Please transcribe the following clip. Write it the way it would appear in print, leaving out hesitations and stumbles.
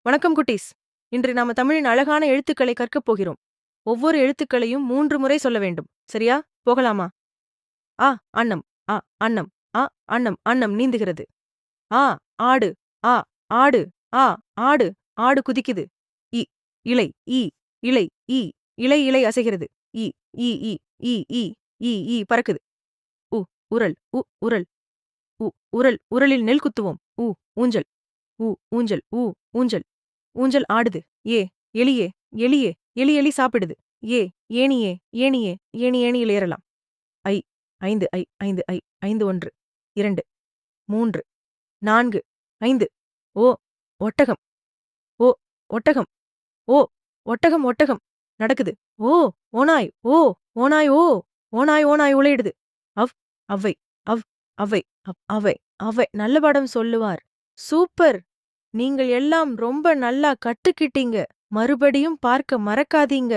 வணக்கம் குட்டீஸ். இன்று நாம தமிழின் அழகான எழுத்துக்களை கற்கப் போகிறோம். ஒவ்வொரு எழுத்துக்களையும் 3 முறை சொல்ல வேண்டும். சரியா? போகலாமா? ஆ அன்னம். ஆ அன்னம். ஆ அன்னம். அன்னம் நீந்துகிறது. ஆ ஆடு. ஆ ஆடு. ஆ ஆடு. ஆடு குதிக்குது. இ இலை. ஈ இலை. ஈ இலை இலை அசைகிறது. ஈ ஈ ஈ ஈ ஈ ஈ ஈ பறக்குது. உ உரல். உரல். உரல். உரலில் நெல் குத்துவோம். ஊஞ்சல். ஊஞ்சல். ஊஞ்சல். ஊஞ்சல் ஆடுது. ஏ எலியே. எலியே. எலி எலி சாப்பிடுது. ஏ ஏணியே. ஏணியே. ஏணி ஏணியில் ஏறலாம். ஐ 5 ஐ 5 ஐ 5 1 2 3 4 5 ஓ ஒட்டகம். ஓ ஒட்டகம். ஓ ஒட்டகம் ஒட்டகம் நடக்குது. ஓ ஓநாய். ஓ ஓநாய். ஓ ஓநாய் ஓநாய் உழையிடுது. அவ் அவ்வை. அவ் அவ்வை. அவ்வை. அவ்வை நல்ல பாடம் சொல்லுவார். சூப்பர்! நீங்கள் எல்லாம் ரொம்ப நல்லா கத்துக்கிட்டீங்க. மறுபடியும் பார்க்க மறக்காதீங்க.